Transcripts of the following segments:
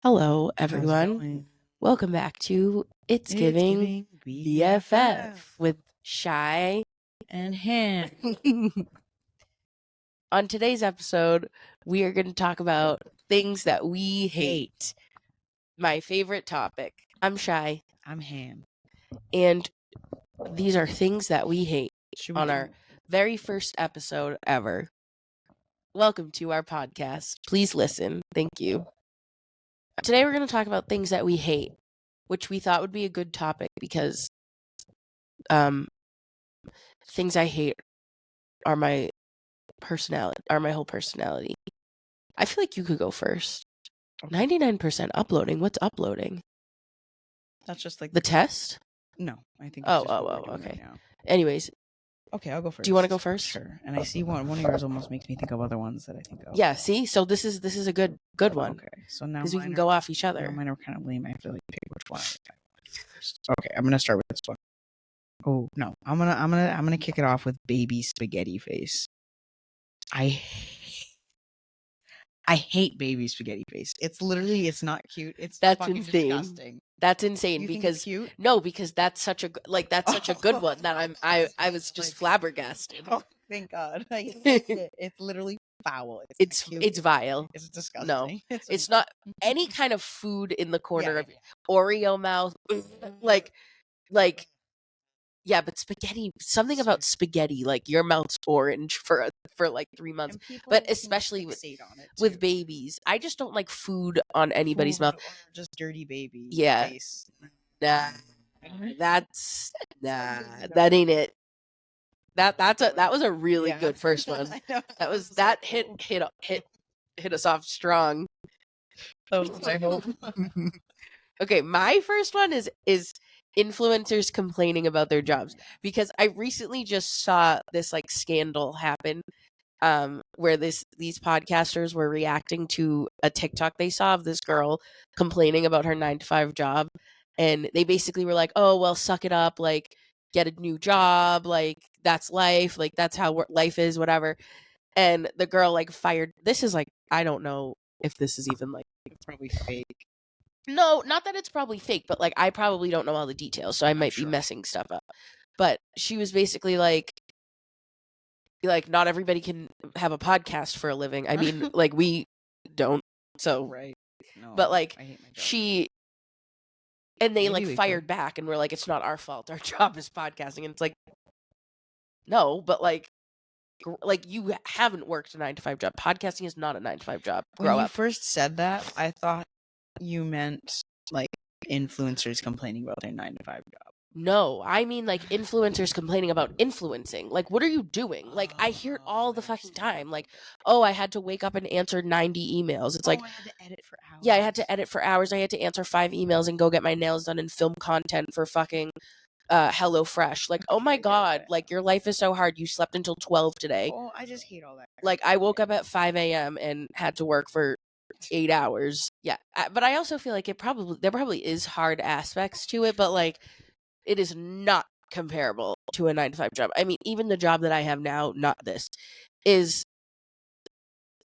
Hello, How's it everyone. going? Welcome back to It's Giving BFF with Shy. and Ham. On today's episode, we are going to talk about things that we hate. My favorite topic. I'm Shy, I'm Ham. and these are things that we hate Should we on do- our very first episode ever. Welcome to our podcast. Please listen. Thank you. Today, we're going to talk about things that we hate, which we thought would be a good topic because things I hate are my personality, are my whole personality. I feel like you could go first. 99% uploading. What's uploading? That's just like The test? no. I think. Oh, It's just what we're doing okay. right now. Anyways, Okay, I'll go first. do you want to go first? Sure. And I see one of yours almost makes me think of other ones that I think of. Yeah. See, so this is a good one Okay. So now because we can go off each other. Mine are kind of lame. I have to like pick which one I want first. Okay, I'm gonna start with this one. Oh no, I'm gonna kick it off with baby spaghetti face. I hate baby spaghetti face. It's not cute. It's That's fucking insane. disgusting. That's insane You think because it's cute? no, because that's such a good one that I was just flabbergasted. Oh, thank God. I hate it. It's literally foul. It's not cute. it's vile. It's disgusting. No, it's not any kind of food in the corner Yeah, of Oreo mouth, like yeah, but spaghetti. Something about spaghetti, like your mouth's orange for like 3 months. And people But especially fixate on it with too. babies, I just don't like food on anybody's mouth. Or just dirty baby Yeah. face. Nah, that's that ain't it. That was a really good first one. I know. That hit us off strong. I hope. Okay, my first one is influencers complaining about their jobs, because I recently just saw this like scandal happen where these podcasters were reacting to a TikTok they saw of this girl complaining about her 9 to 5 job, and they basically were like, "Oh, well, suck it up, like get a new job, like that's life, like that's how life is, whatever." And the girl like fired. This is like, I don't know if this is even like, It's probably fake. no, not that it's probably fake, but like I probably don't know all the details, so I might be sure. messing stuff up. But she was basically like not everybody can have a podcast for a living. I mean, like we don't. So Right. No, but like I hate my job. she and they Maybe like we fired could. back and were like, it's not our fault. Our job is podcasting. And it's like, no, but like you haven't worked a 9 to 5 job. Podcasting is not a 9 to 5 job. Grow When you up. first said that, I thought you meant like influencers complaining about their 9 to 5 job. No, I mean like influencers complaining about influencing. Like, what are you doing? Like, I hear it all the fucking time. Like, oh, I had to wake up and answer 90 emails. It's like, I had to edit for hours. yeah, I had to edit for hours. I had to answer 5 emails and go get my nails done and film content for fucking HelloFresh. Like, oh my God, like your life is so hard. You slept until 12 today. Oh, I just hate all that. Like, I woke up at 5 a.m. and had to work for 8 hours. Yeah, but I also feel like there probably is hard aspects to it, but like it is not comparable to a 9 to 5 job. I mean, even the job that I have now, not this, is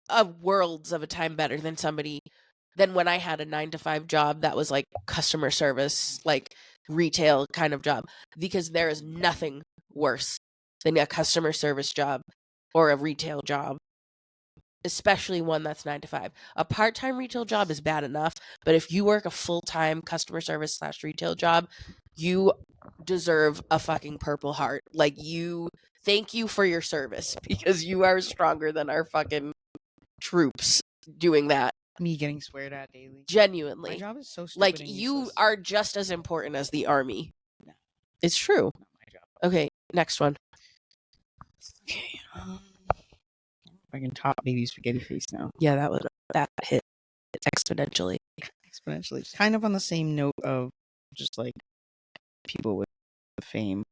a worlds of a time better than when I had a 9 to 5 job that was like customer service, like retail kind of job, because there is nothing worse than a customer service job or a retail job, especially one that's 9 to 5. A part-time retail job is bad enough, but if you work a full-time customer service / retail job, you deserve a fucking Purple Heart. Like, thank you for your service, because you are stronger than our fucking troops doing that. Me getting sweared at daily. Genuinely. My job is so stupid. Like, and you useless. are just as important as the army. No. It's true. Not my job. Okay, next one. Okay. I can top baby spaghetti face now. Yeah, that hit exponentially. Kind of on the same note of just like people with fame.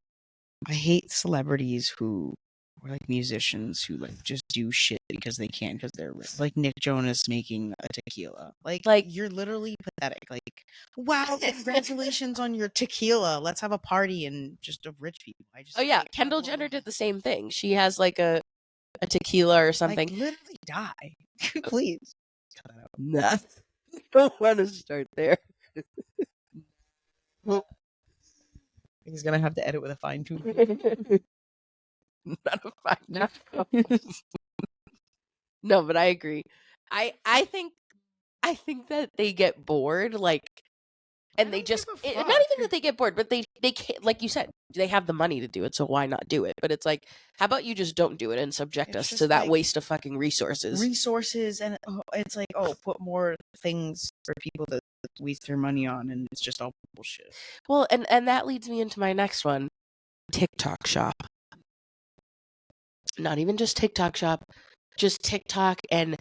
I hate celebrities who or like musicians who like just do shit because they can, because they're rich. Like Nick Jonas making a tequila. Like you're literally pathetic. Like, wow, congratulations on your tequila. Let's have a party and just of rich people. Oh yeah, Kendall Jenner did the same thing. She has like a tequila or something. Like, literally die. Please. Nah. don't want to start there. He's gonna have to edit with a fine tooth. Not a fine. No, but I agree. I think that they get bored, like, and they just not even that they get bored, but they can't, like you said, they have the money to do it, so why not do it? But it's like, how about you just don't do it and subject us to that waste of fucking resources? And it's like, put more things for people to waste their money on, and it's just all bullshit. Well, and that leads me into my next one, TikTok Shop. Not even just TikTok Shop, just TikTok and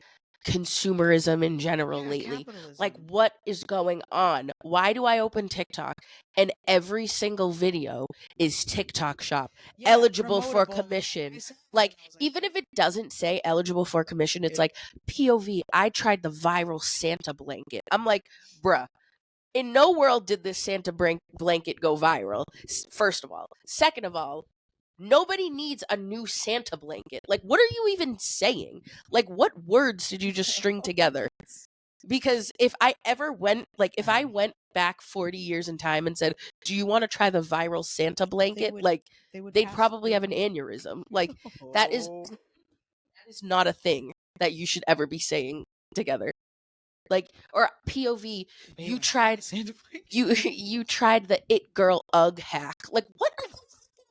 consumerism in general lately. Capitalism. Like, what is going on? Why do I open TikTok and every single video is TikTok Shop eligible for commission? Like, even if it doesn't say eligible for commission, it's like POV, I tried the viral Santa blanket. I'm like, bruh, in no world did this Santa blanket go viral, first of all. Second of all, nobody needs a new Santa blanket. Like, what are you even saying? Like, what words did you just string together? Because if I went back 40 years in time and said, do you want to try the viral Santa blanket? They'd probably have an aneurysm. Like, that is not a thing that you should ever be saying together. Like, or POV, you tried the It Girl UGG hack. Like, what are you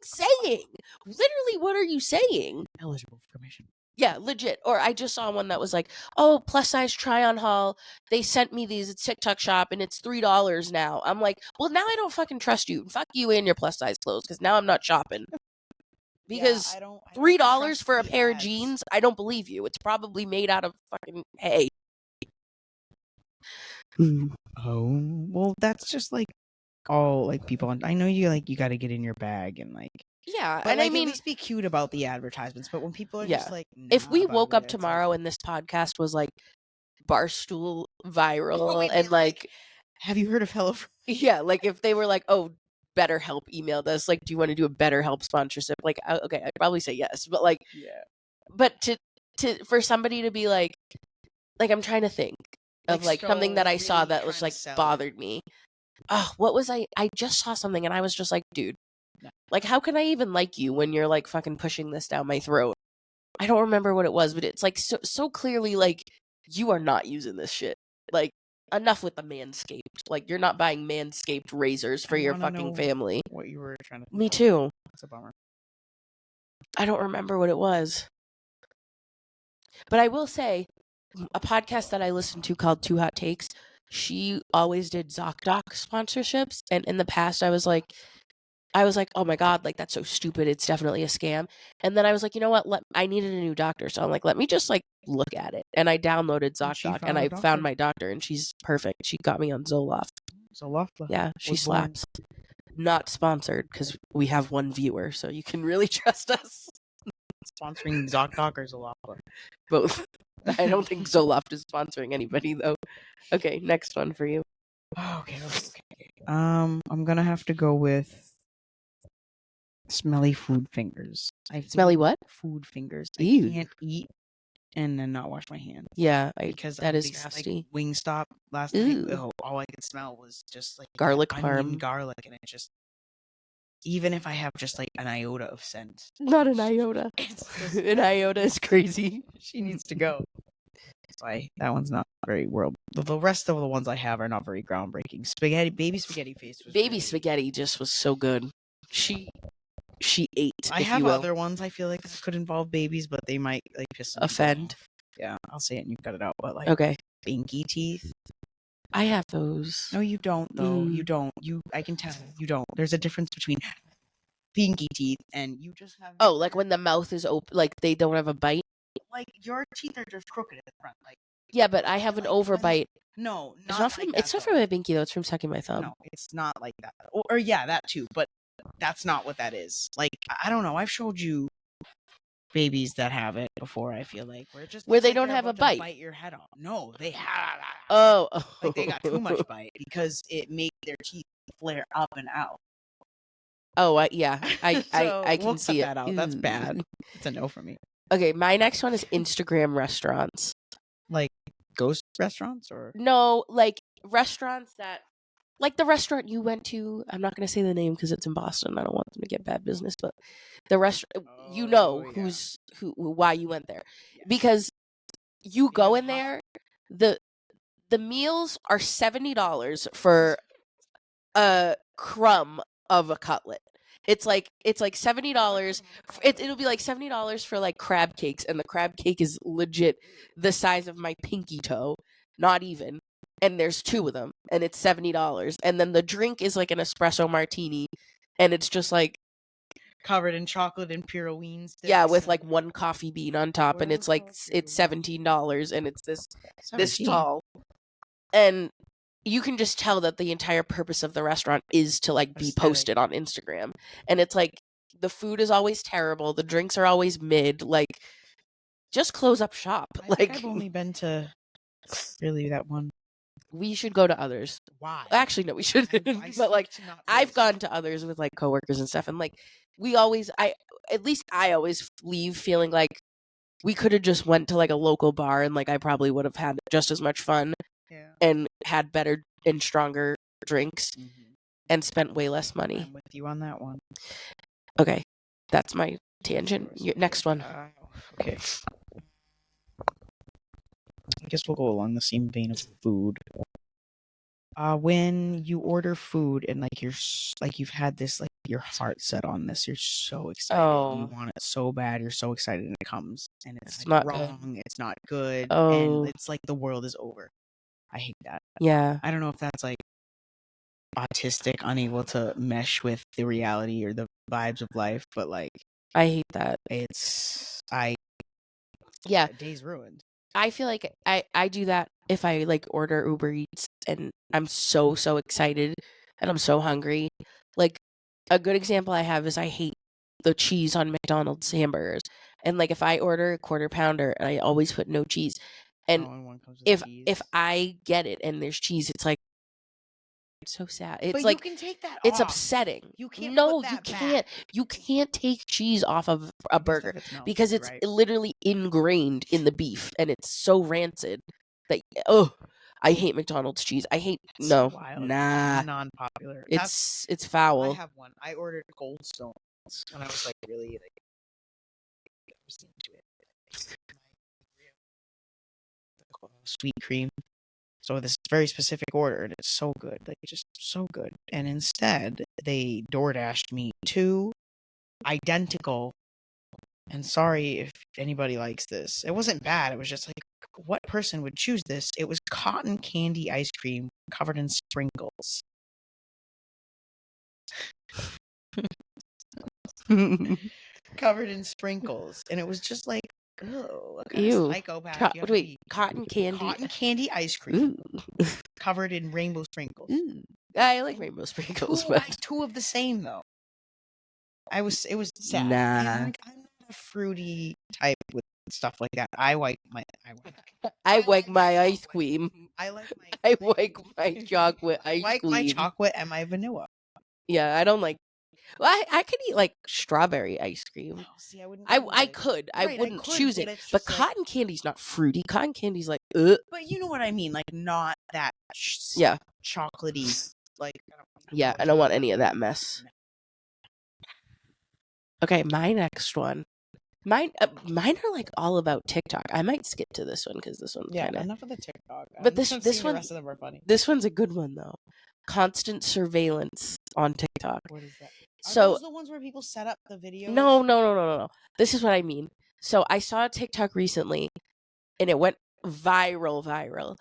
saying? Literally, what are you saying? Eligible for commission. Yeah, legit. Or I just saw one that was like, oh, plus size try on haul. They sent me these at TikTok Shop and it's $3 now. I'm like, well, now I don't fucking trust you. Fuck you and your plus size clothes, because now I'm not shopping. Because $3 for a pair of jeans, I don't believe you. It's probably made out of fucking hay. Oh, well, that's just like all like people on. I know you got to get in your bag and like. Yeah, but and like, I mean, at least be cute about the advertisements. But when people are just like, if we woke up tomorrow and this podcast was like Barstool viral and like, have you heard of Hello? Yeah, like if they were like, oh, BetterHelp emailed us, like, do you want to do a BetterHelp sponsorship? Like, okay, I'd probably say yes, but like, but to for somebody to be like I'm trying to think of like something that I saw that was like bothered me. Oh, what was I just saw something and I was just like, dude, like, how can I even like you when you're like fucking pushing this down my throat? I don't remember what it was, but it's like so clearly like you are not using this shit. Like, enough with the Manscaped. Like, you're not buying Manscaped razors for your fucking family. What you were trying to? Me too. That's a bummer. I don't remember what it was. But I will say, a podcast that I listened to called Two Hot Takes, she always did ZocDoc sponsorships, and in the past I was like, oh my god, like, that's so stupid, it's definitely a scam. And then I was like, you know what, I needed a new doctor, so I'm like, let me just like look at it. And I downloaded ZocDoc and I found my doctor, and she's perfect. She got me on Zoloft. Yeah, she slaps. Not sponsored, because we have one viewer, so you can really trust us. Sponsoring ZocDoc or Zoloft? Both. I don't think Zoloft is sponsoring anybody though. Okay, next one for you. Okay. I'm gonna have to go with smelly food fingers. Smelly what? Food fingers. Ew. I can't eat and then not wash my hands. Yeah, because that is nasty. Like, Wingstop last night. All I could smell was just like garlic parm, garlic, and it just. Even if I have just like an iota of scent. Not an iota. An iota is crazy. She needs to go. That one's not very The rest of the ones I have are not very groundbreaking. Baby spaghetti face. Spaghetti just was so good. She ate. I have other ones I feel like that could involve babies, but they might like piss offend. Yeah, I'll say it and you cut it out. But like, okay, binky teeth. I have those. No, you don't though. You don't. I can tell you don't. There's a difference between pinky teeth and you just have. Oh, like when the mouth is open, like they don't have a bite. Like your teeth are just crooked at the front. Like, yeah, but I have an overbite. No, it's not from. It's not from my binky though. It's from sucking my thumb. No, it's not like that. Or yeah, that too. But that's not what that is. Like, I don't know. I've showed you babies that have it before. I feel like where they don't have a bite. Bite your head off. No, they have. Oh, like they got too much bite because it makes their teeth flare up and out. Oh, yeah. I can see that out. That's bad. It's a no for me. Okay, my next one is Instagram restaurants. Like ghost restaurants or No, like restaurants that, like the restaurant you went to. I'm not going to say the name because it's in Boston. I don't want them to get bad business, but the restaurant, you know, yeah. why you went there, Yes. because you Because go in there, the meals are $70 for a crumb of a cutlet. It's like $70. It'll be like $70 for like crab cakes, and the crab cake is legit the size of my pinky toe, not even. And there's two of them, and it's $70. And then the drink is like an espresso martini, and it's just like covered in chocolate and Purine sticks. yeah, with like one coffee bean on top, and it's like it's $17, and it's this 17. tall, and you can just tell that the entire purpose of the restaurant is to like be Aesthetic. posted on Instagram. And it's like the food is always terrible, the drinks are always mid, like just close up shop. I like think I've only been to really that one. we should go to others. Why? Actually, no, we shouldn't. But like I've gone to others with like coworkers and stuff, and like we always at least I always leave feeling like we could have just went to like a local bar, and like I probably would have had just as much fun. Yeah. And had better and stronger drinks and spent way less money. I'm with you on that one. Okay, that's my tangent. Next one. Okay. I guess we'll go along the same vein of food. When you order food and like you've had this, like your heart set on this, you're so excited, you want it so bad, you're so excited, and it comes and it's like not wrong, good. It's not good, and it's like the world is over. I hate that. Yeah. I don't know if that's like autistic, unable to mesh with the reality or the vibes of life, but like I hate that. Day's ruined. I feel like I do that if I like order Uber Eats and I'm so excited and I'm so hungry. Like a good example I have is I hate the cheese on McDonald's hamburgers. And like if I order a quarter pounder, I always put no cheese. And if I get it and there's cheese, it's like it's so sad. It's but like you can take that it's off. upsetting. You can't. No, you can't. You can't take cheese off of a burger because it's literally ingrained in the beef, and it's so rancid that I hate McDonald's cheese. I hate nah. Non-popular. It's foul. I have one. I ordered Cold Stones when I was like really like I was into it. Sweet cream. So this very specific order, and it's so good, like just so good. And instead, they DoorDashed me 2 identical. And sorry if anybody likes this. It wasn't bad. It was just like, what person would choose this? It was cotton candy ice cream covered in sprinkles. Covered in sprinkles, and it was just like, oh, what kind of psychopath? Cotton candy. Cotton candy ice cream covered in rainbow sprinkles. I like rainbow sprinkles, but 2 of the same though. It was sad. Nah. I'm not a fruity type with stuff like that. I like my ice cream. I like my chocolate ice cream. I like my chocolate and my vanilla. Yeah, I don't like. Well, I could eat like strawberry ice cream. Oh, see, I wouldn't. I could. I wouldn't choose it. But cotton candy's not fruity. Cotton candy's like, ugh. But you know what I mean, like not that. Chocolatey. Like. I don't want any of that mess. Okay, my next one. Mine are like all about TikTok. I might skip to this one because this one's kind of enough of the TikTok. But this the one, rest of them are funny. This one's a good one though. Constant surveillance on TikTok. What is that? So are those the ones where people set up the videos? No. This is what I mean. So I saw a TikTok recently, and it went viral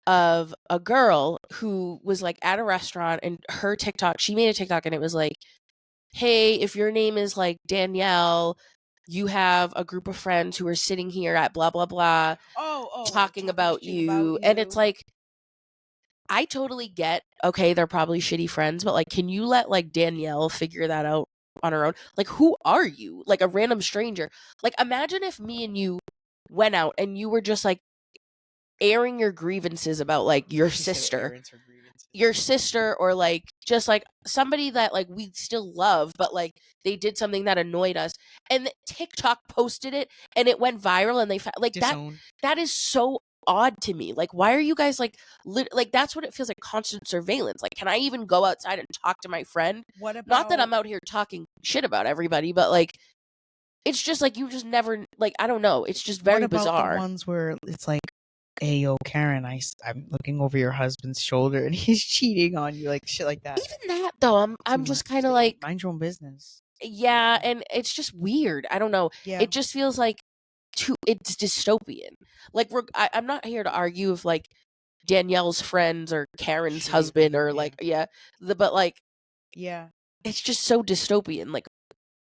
of a girl who was like at a restaurant, and her TikTok, she made a TikTok, and it was like, hey, if your name is like Danielle, you have a group of friends who are sitting here at blah blah blah talking about you. And it's like, I totally get, okay, they're probably shitty friends, but like, can you let like Danielle figure that out on her own? Like, who are you? Like a random stranger. Like, imagine if me and you went out and you were just like airing your grievances about like your sister, or like just like somebody that like we still love, but like they did something that annoyed us, and TikTok posted it and it went viral, and they like that is so odd to me. Like, why are you guys like that's what it feels like, constant surveillance. Like, can I even go outside and talk to my friend? What Not that about I'm out here talking shit about everybody, but like it's just like you just never like I don't know. It's just what very about the bizarre. ones where it's like, hey, yo, Karen, I'm looking over your husband's shoulder and he's cheating on you, like shit like that. Even that though, I'm just kind of like, mind your own business. yeah, and it's just weird. I don't know. Yeah. It just feels like it's dystopian. Like I'm not here to argue if like Danielle's friends or Karen's Shitty husband people, or like but like Yeah. it's just so dystopian. Like,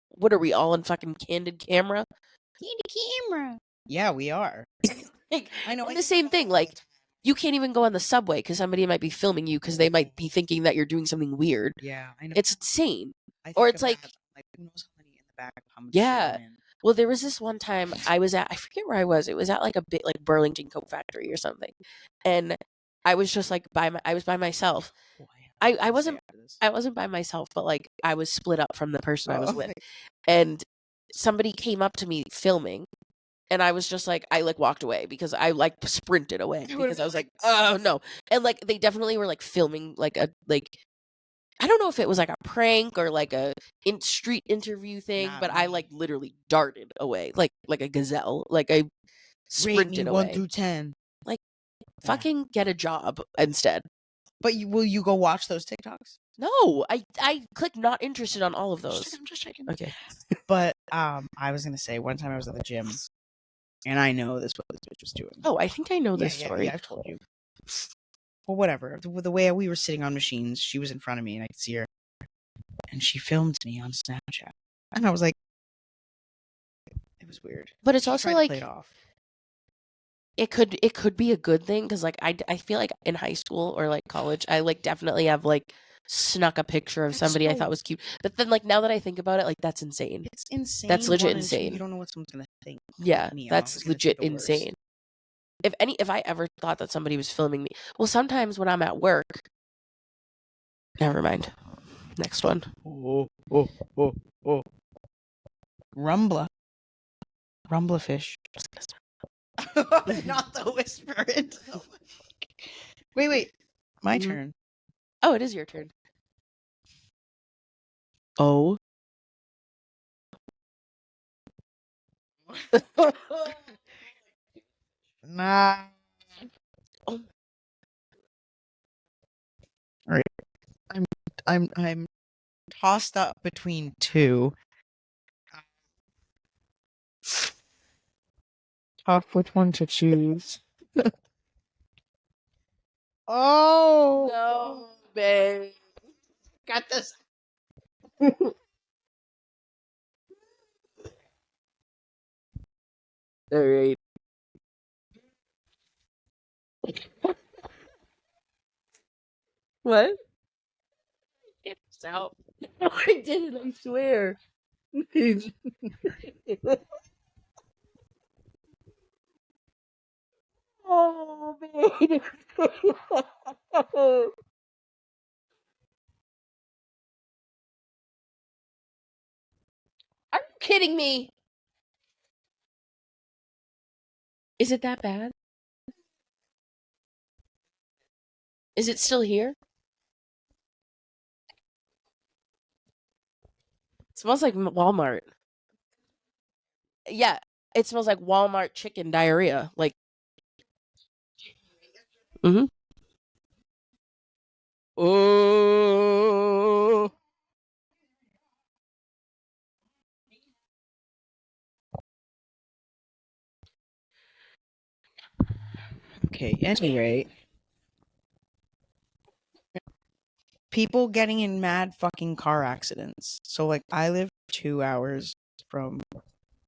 what are we all on fucking candid camera? Camera. Yeah, we are. Like, I know. and the same thing. Like, you can't even go on the subway because somebody might be filming you because they might be thinking that you're doing something weird. Yeah, I know. It's insane. I think Or it's of like, that, like who knows how many in the back, how much shit yeah. I'm in. Well, there was this one time I was at, I forget where I was. It was at like a bit like Burlington Coat Factory or something, and I was just like I was by myself. Oh, I wasn't I wasn't by myself, but like I was split up from the person I was with, and somebody came up to me filming, and I was just like I like walked away because I like sprinted away because I was like, oh no, and like they definitely were like filming like a like. I don't know if it was like a prank or like a street interview thing, Not but I me. like literally darted away like a gazelle. Like I Rate me sprinted 1 away. through 10. Like fucking get a job instead. But will you go watch those TikToks? No, I clicked not interested on all of those. I'm just checking. Okay. But I was gonna say one time I was at the gym, and I know this what this bitch was doing. Oh, I think I know this story. Yeah, I've told you. Well, whatever. The way we were sitting on machines, she was in front of me, and I could see her, and she filmed me on Snapchat, and I was like, it was weird. But it's She also tried to like play it off. it could be a good thing because like I feel like in high school or like college I like definitely have like snuck a picture of somebody I thought was cute, but then like now that I think about it, like that's insane. It's insane. That's legit 1 and 2, insane. you don't know what someone's gonna think. Yeah, Me, I'm that's always gonna legit think the worst. insane. If I ever thought that somebody was filming me, well, sometimes when I'm at work. Never mind. Next one. Rumbla fish. Not the whisper. Wait. My turn. Oh, it is your turn. Oh. Nah. Oh. All right. I'm tossed up between two. Tough which one to choose. Oh No, babe. got this. All right. What? It's out. No, I didn't. I swear. Oh, babe. Are you kidding me? Is it that bad? Is it still here? It smells like Walmart. Yeah, it smells like Walmart chicken diarrhea. Like, mm-hmm. Oh. Okay, anyway. People getting in mad fucking car accidents. So, like, I live 2 hours from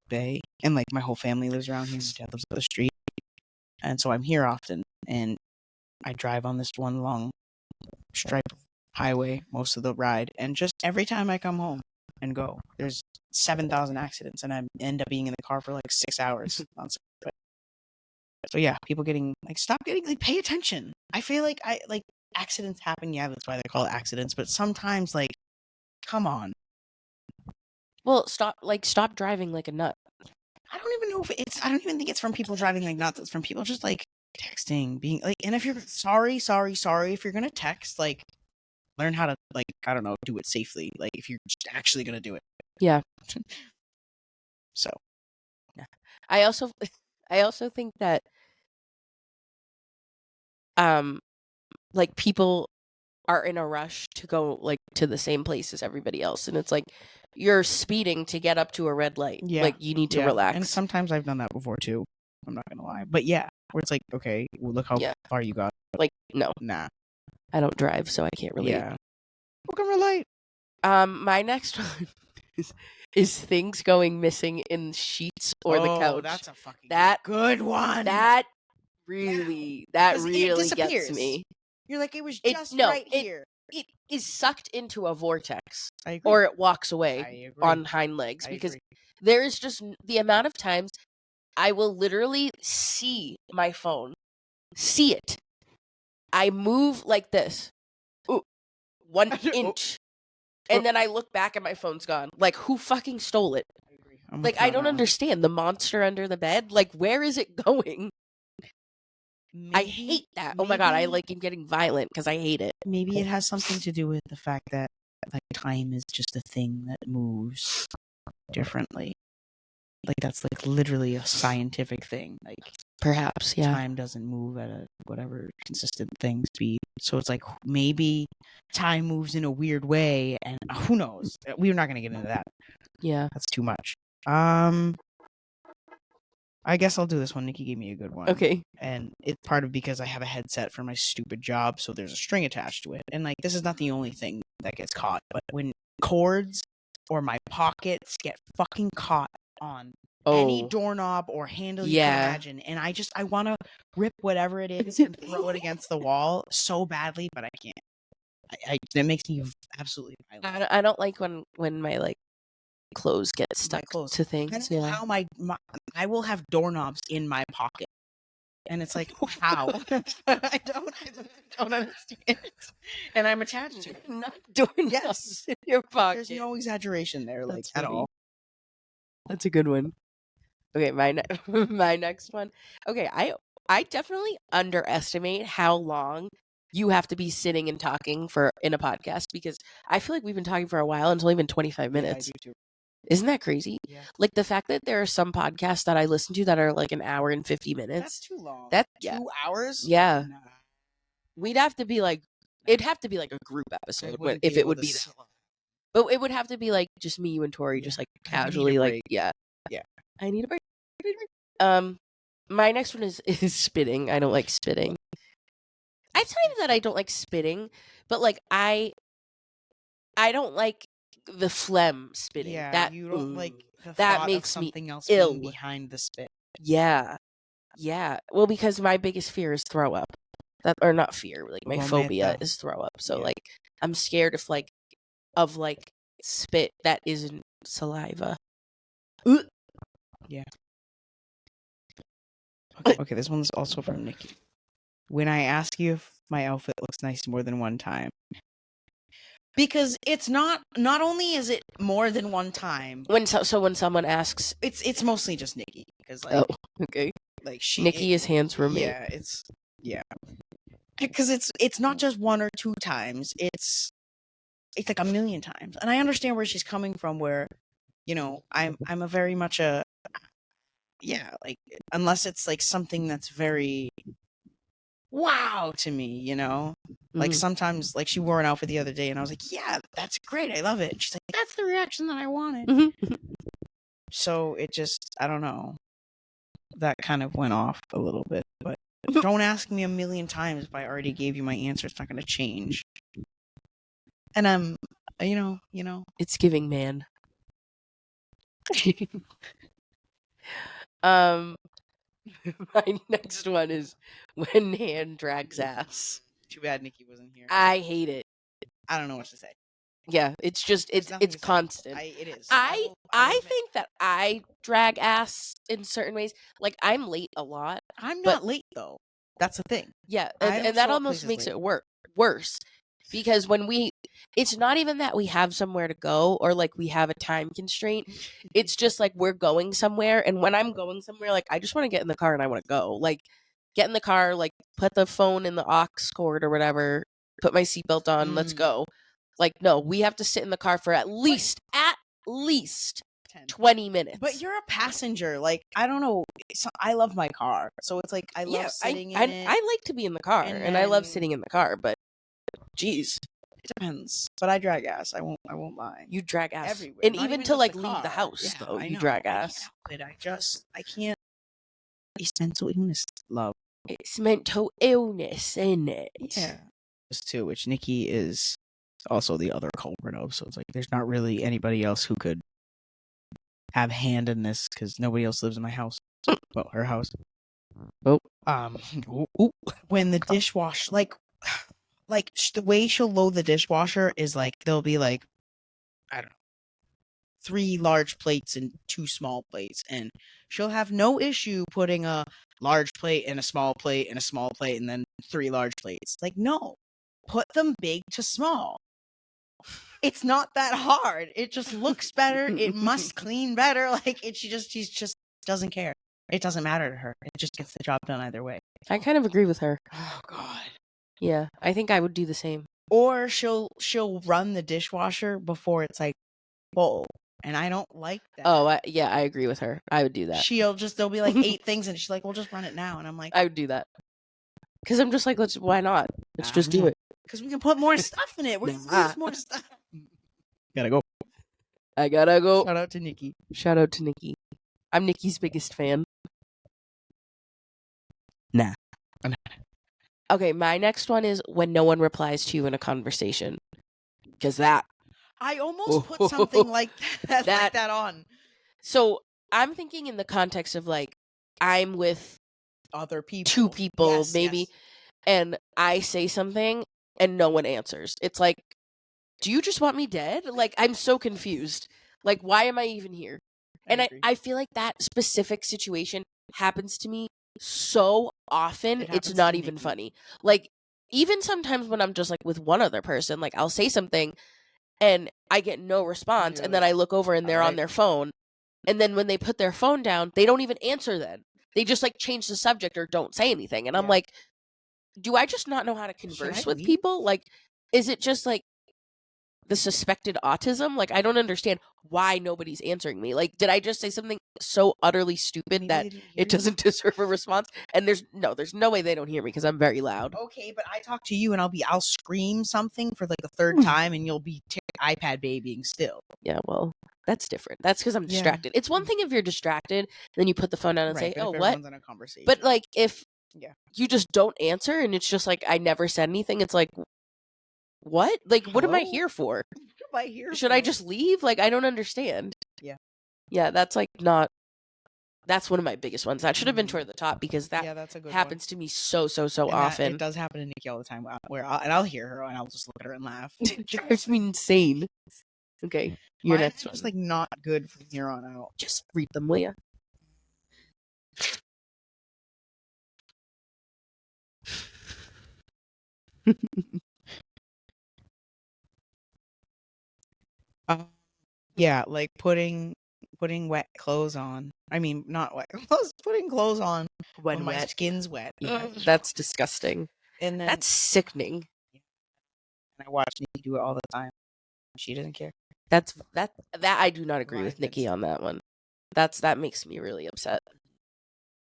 Bay, and, like, my whole family lives around here. My dad lives up the street. And so I'm here often, and I drive on this one long stripe highway most of the ride. And just every time I come home and go, there's 7,000 accidents, and I end up being in the car for, like, 6 hours. So, yeah, people getting, like, stop getting, like, pay attention. I feel like accidents happen. Yeah, that's why they call it accidents. But sometimes, like, come on. Well, stop driving like a nut. I don't even know if I don't even think it's from people driving like nuts. It's from people just like texting, being like, and if you're sorry, if you're gonna text, like, learn how to, like, I don't know, do it safely. Like, if you're just actually gonna do it. Yeah. So Yeah. I also I also think that like people are in a rush to go like to the same place as everybody else, and it's like you're speeding to get up to a red light. yeah, Like you need to yeah. relax. And sometimes I've done that before too. I'm not gonna lie, but yeah, where it's like, okay, well, look how Yeah. far you got. Like no, Nah. I don't drive, so I can't relate. Yeah. Welcome red light. My next one is things going missing in sheets or the couch. That's a fucking That good one. That really Because it really gets disappears. me. You're like, it was It just no, right here. it is sucked into a vortex, I agree. or it walks away I agree. on hind legs, I because agree. there is just the amount of times I will literally see my phone, see it. I move like this, ooh, 1 inch, and then I look back and my phone's gone. Like, who fucking stole it? I agree. I'm Like, with you I on don't that one. understand. The monster under the bed? Like, where is it going? I hate that. Oh my god, I like am getting violent because I hate it. Maybe it has something to do with the fact that, like, time is just a thing that moves differently. Like, that's like literally a scientific thing. Like, Perhaps, yeah. time doesn't move at a whatever consistent thing speed. So it's like, maybe time moves in a weird way, and who knows? We're not gonna get into that. Yeah. That's too much. I guess I'll do this one. Nikki gave me a good one. Okay. And it's part of because I have a headset for my stupid job, so there's a string attached to it. And, like, this is not the only thing that gets caught, but when cords or my pockets get fucking caught on any doorknob or handle you can imagine, and I want to rip whatever it is and throw it against the wall so badly, but I can't. That makes me absolutely violent. I don't like when my like clothes get stuck to things. I don't know how I will have doorknobs in my pocket, and it's like, how? I don't understand. And I'm attached to it. Not doorknobs in your pocket. There's no exaggeration there, like, That's at funny. all. That's a good one. Okay, my my next one. Okay, I definitely underestimate how long you have to be sitting and talking for in a podcast, because I feel like we've been talking for a while and it's only been 25 minutes. Yeah, I do too. Isn't that crazy? Yeah. Like the fact that there are some podcasts that I listen to that are like an hour and 50 minutes. That's too long. That's 2 hours? Yeah. Nah. We'd have to be like, it'd have to be like a group episode if it would be that long. But it would have to be like just me, you, and Tori, just like casually, like, yeah. I need a break. My next one is spitting. I don't like spitting. It's not even that I don't like spitting, but like I don't like the phlegm spitting. Yeah, that you don't like the that thought makes of me something else ill being behind the spit. Yeah. Well, because my biggest fear is throw up. That, or not fear, like my phobia is throw up. So like I'm scared of spit that isn't saliva. Yeah. Okay, this one's also from Nikki. When I ask you if my outfit looks nice more than one time. Because it's not only is it more than one time. When someone asks, it's mostly just Nikki, because like okay. Like Nikki is Hans' roommate. Yeah, because it's not just one or two times. It's like a million times, and I understand where she's coming from. Where, you know, I'm a very much a like, unless it's like something that's very wow to me, you know. Like sometimes, like, she wore an outfit the other day, and I was like, yeah, that's great, I love it. And she's like, that's the reaction that I wanted. So it just, I don't know. That kind of went off a little bit, but don't ask me a million times if I already gave you my answer. It's not going to change. And I'm, you know. It's giving man. My next one is when Han drags ass. Too bad Nikki wasn't here. I hate it. I don't know what to say. Yeah, it's just it's constant. It is. I think that I drag ass in certain ways. Like I'm late a lot. I'm not late though. That's the thing. Yeah, and that almost makes it worse. Because it's not even that we have somewhere to go or like we have a time constraint. It's just like we're going somewhere, and when I'm going somewhere, like I just want to get in the car and I want to go. Like get in the car, like put the phone in the aux cord or whatever, put my seatbelt on, let's go. Like, no, we have to sit in the car for at least 10. 20 minutes. But you're a passenger. Like, I don't know. I love my car. So it's like, I love sitting in it. I like to be in the car, and I love sitting in the car, but geez. It depends. But I drag ass. I won't lie. You drag ass. Everywhere. And Not even even to just like the leave the car. house, Yeah, though, I you know. drag I ass. can't help it. I can't. It's mental illness, love. It's mental illness, isn't it? Yeah. This too, which Nikki is also the other culprit of. So it's like there's not really anybody else who could have hand in this because nobody else lives in my house. Well, her house. Oh. When the dishwasher, like the way she'll load the dishwasher is like there'll be like, I don't know, 3 large plates and 2 small plates, and she'll have no issue putting a large plate and a small plate and a small plate and then 3 large plates. Like, no, put them big to small. It's not that hard. It just looks better. It must clean better. Like, she just doesn't care. It doesn't matter to her. It just gets the job done either way. I kind of agree with her. Oh God. Yeah, I think I would do the same. Or she'll run the dishwasher before it's like full, and I don't like that. Oh, yeah, I agree with her. I would do that. There'll be like 8 things, and she's like, "Well, just run it now," and I'm like, I would do that. Because I'm just like, why not? Let's just do it. Because we can put more stuff in it. We're gonna use more stuff. Gotta go. I gotta go. Shout out to Nikki. Shout out to Nikki. I'm Nikki's biggest fan. Nah. Okay, my next one is when no one replies to you in a conversation. Because that. I almost put something like that on. So I'm thinking in the context of like, I'm with other people. 2 people, Yes, maybe, yes. and I say something and no one answers. It's like, do you just want me dead? Like, I'm so confused. Like, why am I even here? And I feel like that specific situation happens to me so often, it's not even funny. Like, even sometimes when I'm just like with one other person, like I'll say something and I get no response, and then I look over and they're on their phone, and then when they put their phone down, they don't even answer then. They just like change the subject or don't say anything. And I'm like, do I just not know how to converse with people? Like, is it just like the suspected autism? Like, I don't understand why nobody's answering me. Like, did I just say something so utterly stupid that it doesn't deserve a response? And there's no way they don't hear me because I'm very loud. Okay, but I talk to you and I'll scream something for like the 3rd time and you'll be iPad babying still. Yeah, well, that's different. That's because I'm distracted. It's one thing if you're distracted, then you put the phone down and say, "Oh, what?" In a conversation. But like, if you just don't answer and it's just like I never said anything, it's like, what? Like, what am I here for? What am I here Should I just leave? Like, I don't understand. Yeah. Yeah, that's like not. That's one of my biggest ones. That should have been toward the top because that's a good happens to me so often. It does happen to Nikki all the time. Where I'll hear her and I'll just look at her and laugh. It drives me insane. Okay, your next one. It's like not good from here on out. Just read them, will ya? Yeah, like putting wet clothes on. I mean, not wet clothes. Putting clothes on when my skin's wet. Yeah, that's disgusting. And that's sickening. And I watch Nikki do it all the time. She doesn't care. That I do not agree with Nikki on that one. That makes me really upset.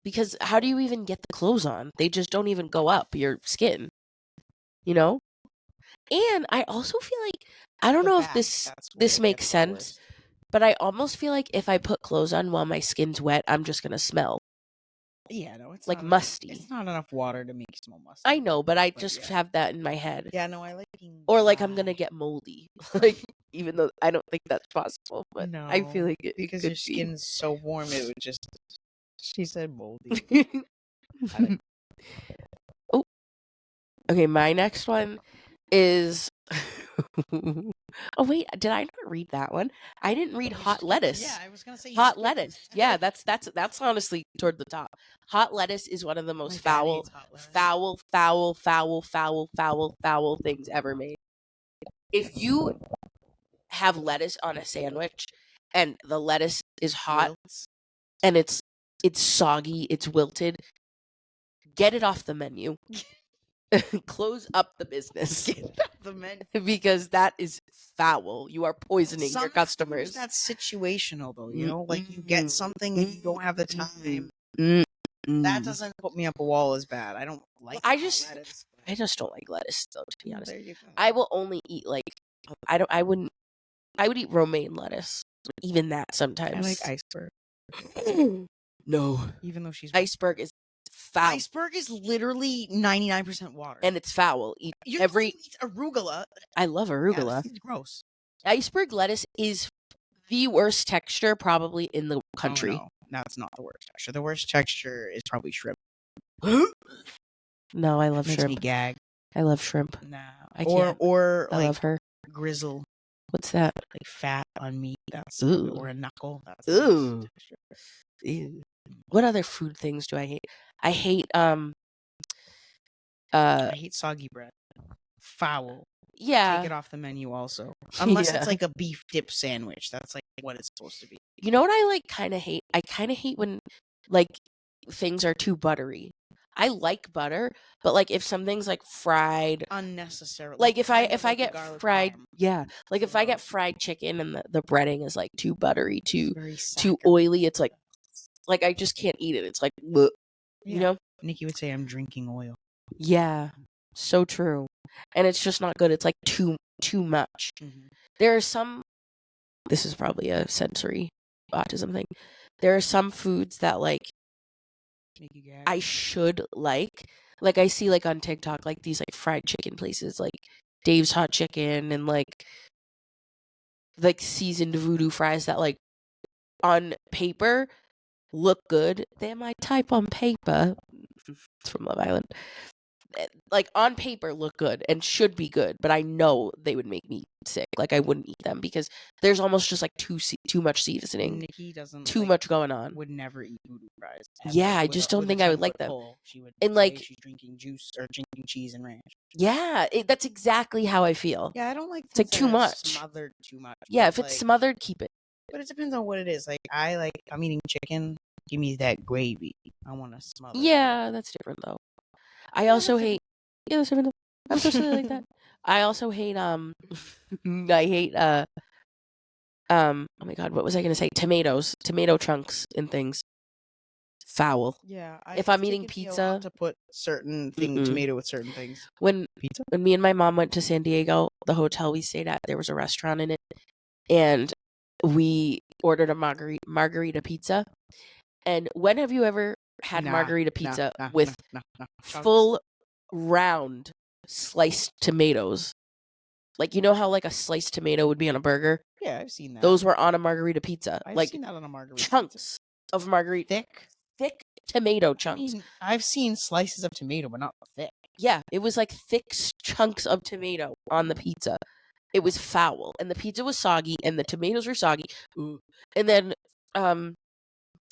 Because how do you even get the clothes on? They just don't even go up your skin. You know? And I also feel like, I don't know if this makes sense, but I almost feel like if I put clothes on while my skin's wet, I'm just gonna smell. Yeah, no, it's like musty. It's not enough water to make you smell musty. I know, but I just have that in my head. Yeah, no, I like being or like I'm gonna get moldy. Like, even though I don't think that's possible, but no, I feel like it because could your skin's so warm, it would just. She said moldy. Oh, okay. My next one is. Oh wait, did I not read that one? I didn't read hot lettuce. Yeah, I was gonna say hot lettuce. Yeah, that's honestly toward the top. Hot lettuce is one of the most foul things ever made. If you have lettuce on a sandwich and the lettuce is hot and it's soggy, it's wilted, get it off the menu. Close up the business. The menu. Because that is foul. You are poisoning your customers. That's situational, though. You know, like you get something and you don't have the time. That doesn't put me up a wall as bad. I don't like. I lettuce. just don't like lettuce, though. To be honest, There you go. I will only eat like I would eat romaine lettuce. Even that sometimes. I like iceberg. No, Even though she's iceberg is foul. Iceberg is literally 99% water, and it's foul. you eat arugula. I love arugula. It's gross. Iceberg lettuce is the worst texture probably in the country. Oh, no, it's not the worst texture. The worst texture is probably shrimp. No, I love Makes shrimp. me gag. I love shrimp. Nah, I can't. Or I like love her. grizzle. What's that? Like fat on meat. That's Ooh. or a knuckle. That's Ooh. Ew. What other food things do I hate? I hate I hate soggy bread. Foul. Yeah. Take it off the menu also. Unless Yeah. it's like a beef dip sandwich. That's like what it's supposed to be. You know what I like kind of hate? I kind of hate when like things are too buttery. I like butter, but like if something's like fried unnecessarily, like if I get fried parm. Yeah, like if I get fried chicken and the breading is like too buttery, too saccharine. oily, it's like I just can't eat it. It's like bleh, you know? Nikki would say I'm drinking oil. Yeah. So true. And it's just not good. It's like too much. Mm-hmm. There are some This is probably a sensory autism thing. There are some foods that like I should like I see like on TikTok like these like fried chicken places like Dave's Hot Chicken and like seasoned voodoo fries that like on paper look good. They're my type on paper. It's from Love Island. Like on paper look good and should be good, but I know they would make me sick. Like I wouldn't eat them because there's almost just like too much seasoning. Nikki doesn't too much going on. Would never eat voodoo fries. Yeah, I just don't think I would like them. She would and like she's drinking juice or drinking cheese and ranch. Yeah, that's exactly how I feel. Yeah, I don't like. It's like too much. Smothered too much. Yeah, if it's smothered, keep it. But it depends on what it is. Like I'm eating chicken. Give me that gravy. I want to smother. Yeah, that's different though. I also hate. Yeah, that's different though. I'm so silly like that. I also hate. I hate. Oh my god, what was I gonna say? Tomatoes, tomato chunks and things. Foul. Yeah. If I'm eating pizza, to put certain tomato with certain things. When me and my mom went to San Diego, the hotel we stayed at, there was a restaurant in it, and we ordered a margarita pizza. And when have you ever had margarita pizza with full round sliced tomatoes? Like, you know how like a sliced tomato would be on a burger? Yeah, I've seen that. Those were on a margarita pizza. I've seen that on a margarita chunks of margarita. Thick tomato chunks. I mean, I've seen slices of tomato, but not thick. Yeah, it was like thick chunks of tomato on the pizza. It was foul. And the pizza was soggy and the tomatoes were soggy. Ooh. And then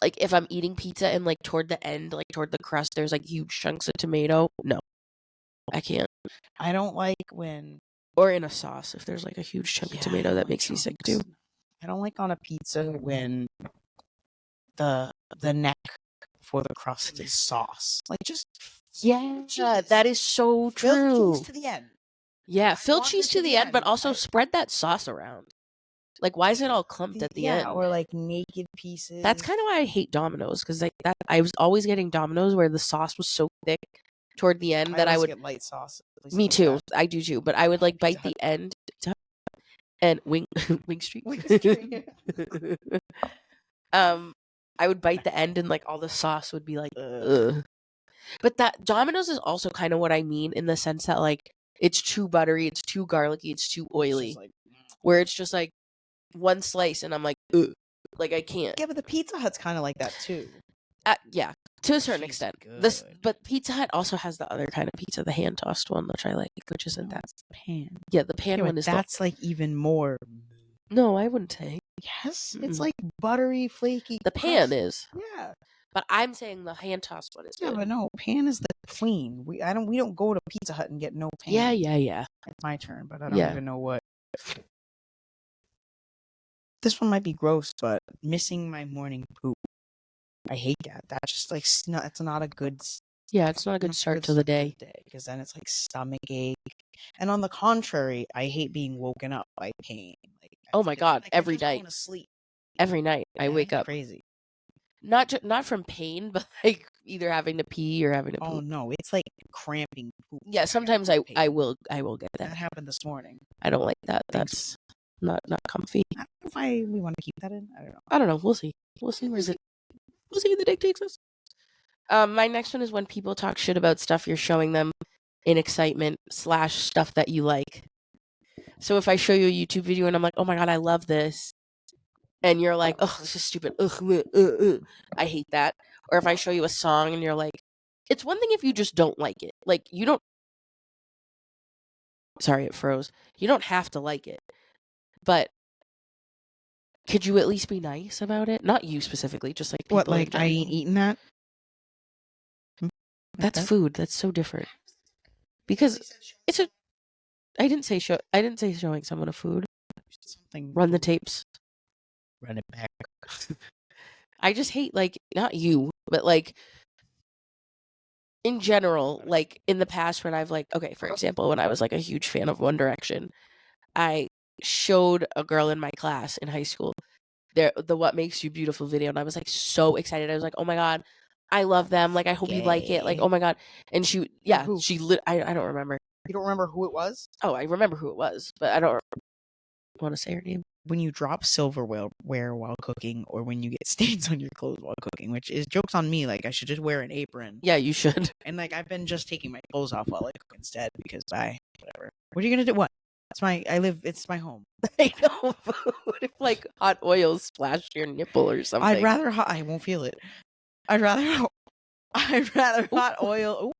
like if I'm eating pizza and like toward the end, like toward the crust, there's like huge chunks of tomato. No. I can't. I don't like when or in a sauce if there's like a huge chunk of tomato that makes me sick too. I don't like on a pizza when the neck for the crust is sauce. Like just that is so true. Fill cheese to the end. Yeah, fill cheese to the end, but also spread that sauce around. Like, why is it all clumped at the end? Or like naked pieces. That's kind of why I hate Domino's, because like that I was always getting Domino's where the sauce was so thick toward the end that I would get light sauce. Me too. I do too, but I would like bite the end and Wing Street. I would bite the end and like all the sauce would be like ugh. But that Domino's is also kind of what I mean in the sense that like it's too buttery, it's too garlicky, it's too oily. Where it's just like one slice and I'm like ugh. Like I can't. Yeah, but the Pizza Hut's kind of like that too. Yeah, to a certain extent. But Pizza Hut also has the other kind of pizza, the hand tossed one, which I like, which isn't that pan. Yeah, the pan one is that's like even more. No, I wouldn't say. Yes, it's like buttery, flaky. The pan is. Yeah. But I'm saying the hand tossed one is good. Yeah, but no, pan is the queen. We don't go to Pizza Hut and get no pan. Yeah. It's my turn, but I don't even know what. This one might be gross, but missing my morning poop. I hate that. That's just like it's not a good Yeah, it's not a good start to the day. Because then it's like stomach ache. And on the contrary, I hate being woken up by pain. Like, Oh my God, like every I'm just night. going to sleep. Every night I That wake ain't up. crazy. Not from pain, but like either having to pee or having to Oh poop. no, it's like cramping poop. Yeah, sometimes I will get That that. happened this morning. I don't like that. Thanks. That's not comfy. I don't know if we want to keep that in. I don't know. I don't know. We'll see. We'll see where the day takes us. My next one is when people talk shit about stuff you're showing them in excitement / stuff that you like. So if I show you a YouTube video and I'm like, oh my God, I love this. And you're like, oh, this is stupid. Ugh. I hate that. Or if I show you a song and you're like, it's one thing if you just don't like it. Like, you don't. Sorry, it froze. You don't have to like it. But could you at least be nice about it? Not you specifically, just like people What, like in I general. ain't eating that? That's food. That's so different. Because it's a. I didn't say showing someone a food. Something. Run the tapes. Run it back. I just hate, like, not you, but like in general, like in the past when I've like, okay, for example, when I was like a huge fan of One Direction, I showed a girl in my class in high school the What Makes You Beautiful video, and I was like so excited. I was like, oh my God, I love them. Like, I hope you like it. Like, oh my God. And Who? I don't remember. You don't remember who it was? Oh, I remember who it was, but I don't want to say her name. When you drop silverware while cooking, or when you get stains on your clothes while cooking, which is jokes on me. Like, I should just wear an apron. Yeah, you should. And like, I've been just taking my clothes off while I cook instead because whatever. What are you gonna do? What? It's my home. I know. What if like hot oil splashed your nipple or something? I'd rather I won't feel it. I'd rather hot oil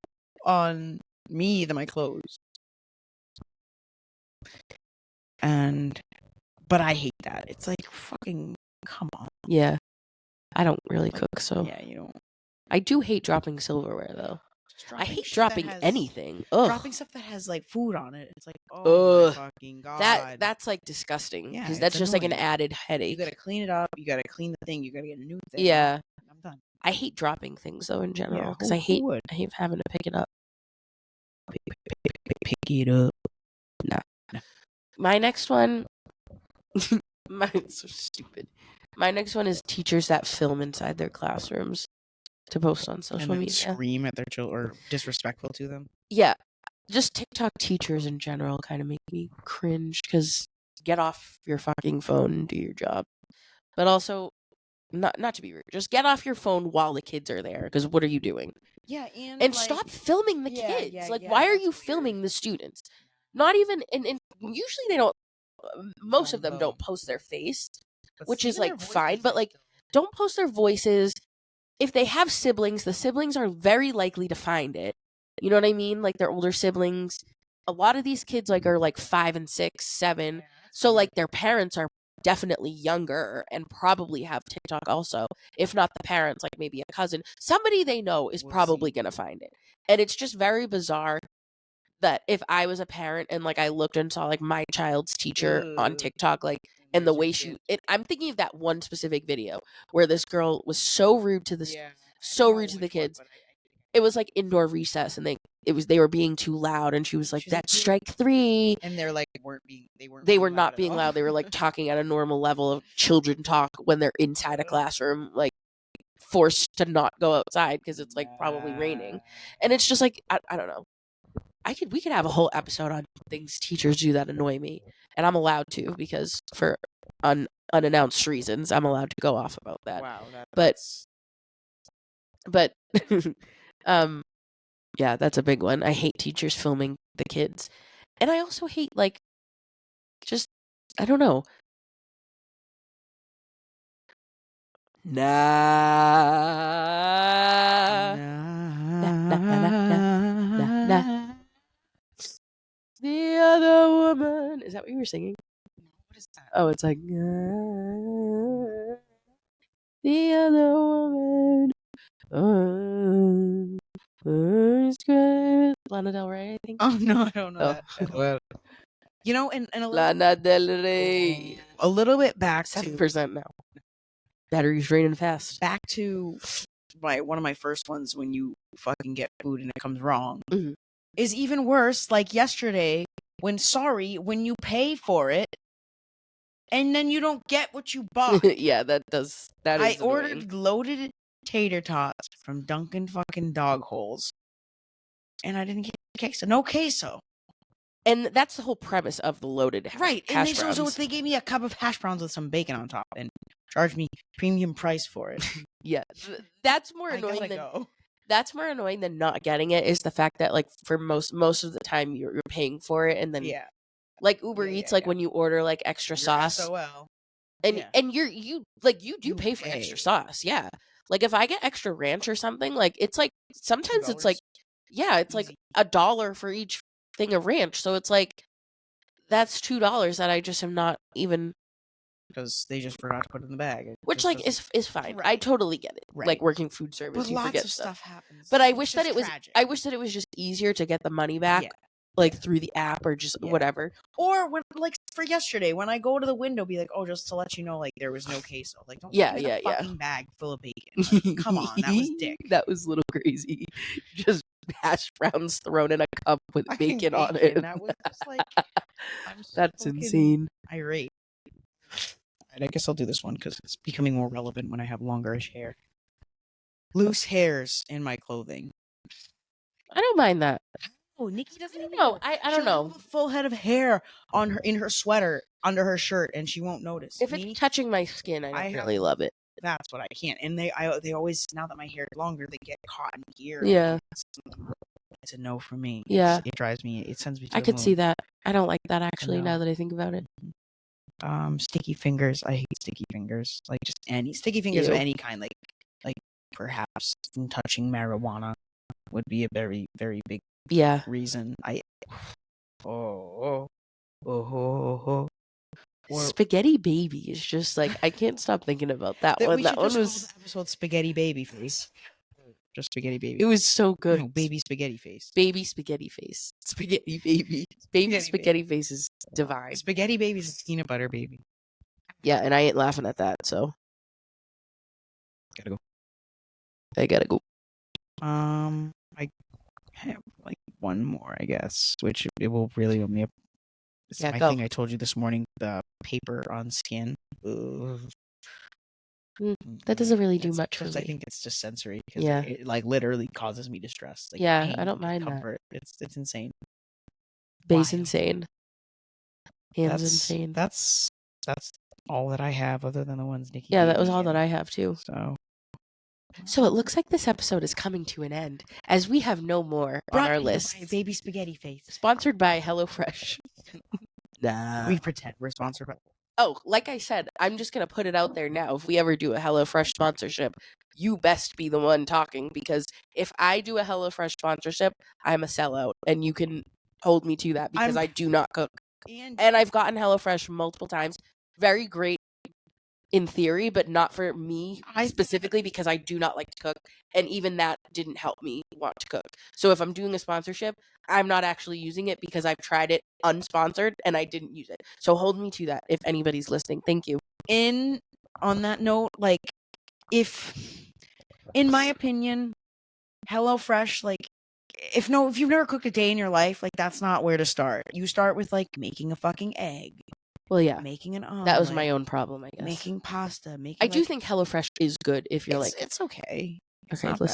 on me than my clothes. But I hate that. It's like, fucking come on. Yeah. I don't really cook, so. Yeah, you don't. I do hate dropping silverware, though. I hate dropping anything. Ugh. Dropping stuff that has like food on it. It's like, oh my fucking God. That's like disgusting. Yeah, Because that's just like an annoying. added headache. You gotta clean it up. You gotta clean the thing. You gotta get a new thing. Yeah. I'm done. I hate dropping things though in general. Yeah, Because who I hate would? having to pick it up. Pick it up. Nah. My next one. Mine's so stupid. My next one is teachers that film inside their classrooms to post on social And then media. scream at their children or disrespectful to them. Yeah. Just TikTok teachers in general kind of make me cringe because get off your fucking phone and do your job. But also, not to be rude, just get off your phone while the kids are there because what are you doing? Yeah, And like, stop filming the kids. Why are you filming the students? Not even, and usually they don't, most of them don't post their face, which is like fine, but like don't post their voices. If they have siblings, the siblings are very likely to find it. You know what I mean? Like their older siblings. A lot of these kids like are like 5 and 6, 7. So like their parents are definitely younger and probably have TikTok also. If not the parents, like maybe a cousin. Somebody they know is probably going to find it. And it's just very bizarre that if I was a parent and like I looked and saw like my child's teacher on TikTok, like, and the way I'm thinking of that one specific video where this girl was so rude to the kids. It was like indoor recess, and they were being too loud, and she was like, "That's strike 3." And they're like, they were not being loud. They were like talking at a normal level of children talk when they're inside a classroom, like forced to not go outside because it's like probably raining, and it's just like I don't know. We could have a whole episode on things teachers do that annoy me, and I'm allowed to because for unannounced reasons, I'm allowed to go off about that. Wow, but yeah, that's a big one. I hate teachers filming the kids, and I also hate like just I don't know. Nah. The other woman. Is that what you were singing? What is that? Oh, it's like the other woman. It's good. Lana Del Rey, I think. Oh no, I don't know that. Well, you know, and a little, Lana Del Rey. A little bit back 7% now. Battery's draining fast. Back to one of my first ones when you fucking get food and it comes wrong Mhm. is even worse. Like yesterday, when you pay for it and then you don't get what you bought. Yeah, that is I annoying. ordered loaded tater tots from Dunkin' fucking Dog Holes, and I didn't get queso. No queso. And that's the whole premise of the loaded Right, and hash browns. they gave me a cup of hash browns with some bacon on top and charged me premium price for it. Yeah, that's more I annoying gotta than go. that's more annoying than not getting it. Is the fact that like for most of the time you're paying for it, and then Yeah, like Uber yeah, Eats, yeah, like yeah. when you order like extra Your sauce, SOL. and Yeah. you like you do You pay for extra pay. sauce. Yeah, like if I get extra ranch or something, like it's like sometimes it's like $2. yeah, it's like Easy. $1 for each thing of ranch. So it's like that's $2 that I just am not even. Because they just forgot to put it in the bag. It Which just like doesn't. is fine. I Right. totally get it. Like Right. working food service, But you lots forget of stuff. stuff happens. But I It's wish that just it was. tragic. I wish that it was just easier to get the money back, Yeah. like through the app or just Yeah. whatever. Or when, like, for yesterday, when I go to the window, be like, oh, just to let you know, like, there was no queso. Like, don't Yeah, give me yeah, the yeah. fucking bag full of bacon. Like, come on, that was dick. That was a little crazy. Just hash browns thrown in a cup with Fucking bacon on it. That was just like, I'm so That's fucking insane. irate. Alright, I guess I'll do this one because it's becoming more relevant when I have longerish hair. Loose hairs in my clothing. I don't mind that. Oh, Nikki doesn't even No, know. I don't She'll know. have a full head of hair on her in her sweater under her shirt, and she won't notice. If Me, it's touching my skin, I don't really love it. that's what I can't. And they always, now that my hair is longer, they get caught in here. Yeah. It's a no for me. Yeah. It drives me. It sends me to I the could moon. see that. I don't like that actually. No. Now that I think about it. Sticky fingers. I hate sticky fingers. Like just any sticky fingers of Ew. any kind. Like perhaps touching marijuana would be a very, very big Yeah. reason. Oh. Or Spaghetti Baby is just like I can't stop thinking about that one. we That should one just was call the episode Spaghetti Baby Face. Just Spaghetti Baby. it was so good. No, Baby Spaghetti Face. Baby Spaghetti Face. Spaghetti Baby. Baby Spaghetti Face is divine. Spaghetti Baby is a peanut butter baby. Yeah, and I ain't laughing at that, so Gotta go. I gotta go. I have like one more, I guess, which it will really open me up. It's Yeah, my go. thing I told you this morning, the paper on skin. That doesn't really do It's much for because me. I think it's just sensory. Because Yeah. it like literally causes me distress. Like Yeah, pain, I don't mind that. comfort. It's insane. Base Wild. insane. Hands insane. That's all that I have, other than the ones Nikki. Yeah, gave that was me, all that and I have too. So it looks like this episode is coming to an end, as we have no more on our list. Baby Spaghetti Face. Sponsored by HelloFresh. Nah. We pretend we're sponsored by. Oh, like I said, I'm just going to put it out there now. If we ever do a HelloFresh sponsorship, you best be the one talking, because if I do a HelloFresh sponsorship, I'm a sellout, and you can hold me to that because I do not cook. And I've gotten HelloFresh multiple times. Very great in theory, but not for me specifically, because I do not like to cook, and even that didn't help me want to cook. So if I'm doing a sponsorship, I'm not actually using it because I've tried it unsponsored and I didn't use it. So hold me to that if anybody's listening. Thank you. On that note, like, if, in my opinion, HelloFresh, like, if you've never cooked a day in your life, like, that's not where to start. You start with, like, making a fucking egg. Well, yeah. Making an omelet. That was my own problem, I guess. Making pasta. I do think HelloFresh is good if you're like... It's okay. It's Okay, not bad.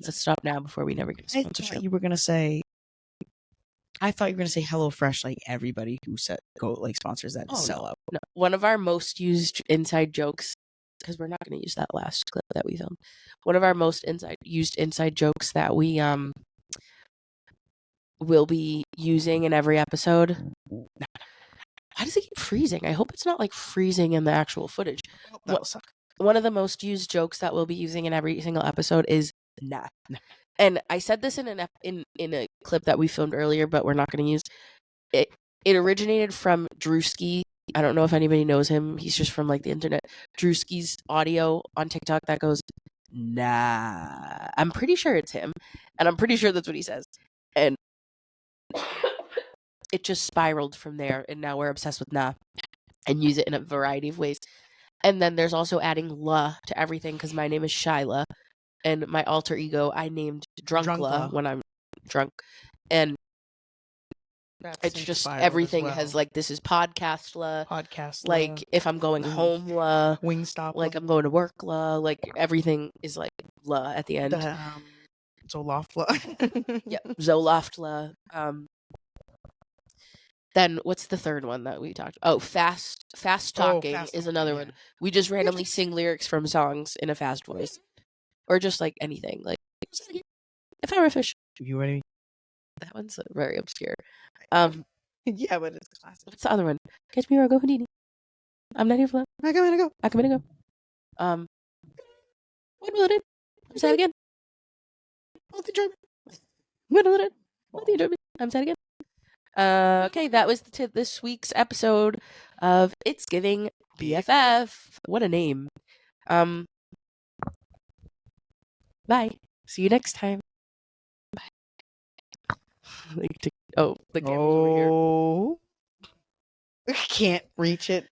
let's stop now before we never get a sponsorship. I thought you were going to say HelloFresh, like everybody who sponsors that sell out. No. One of our most used inside jokes, because we're not going to use that last clip that we filmed. One of our most used inside jokes that we will be using in every episode. Why does it keep freezing? I hope it's not like freezing in the actual footage. That'll suck. One of the most used jokes that we'll be using in every single episode is nah. And I said this in a clip that we filmed earlier, but we're not going to use it. It originated from Drewski. I don't know if anybody knows him. He's just from like the internet. Drewski's audio on TikTok that goes, nah. I'm pretty sure it's him. And I'm pretty sure that's what he says. And it just spiraled from there. And now we're obsessed with nah and use it in a variety of ways. And then there's also adding la to everything, because my name is Shyla. and my alter ego I named Drunkla Drunkla. when I'm drunk, and That's it's since just spiraled as everything well. has like this is podcastla, Podcast. like if I'm going home la, Wingstop. like I'm going to work la, like everything is like la at the end. The Zolofla. Yep, Zoloftla. Then what's the third one that we talked? Oh, fast talking Fast is talking, another yeah. one. We just randomly sing lyrics from songs in a fast voice, or just like anything. Like if I were a fish, You ready? that one's very obscure. Yeah, but it's classic. What's the other one? Catch me or go Houdini. I'm not here for that. I come in and go. I come in and go. When will it end? I'm sad again. Multi-German. When will it end? Multi-German. I'm sad again. Okay, that was this week's episode of It's Giving BFF. What a name. Bye. See you next time. Bye. The camera's over here. Can't reach it.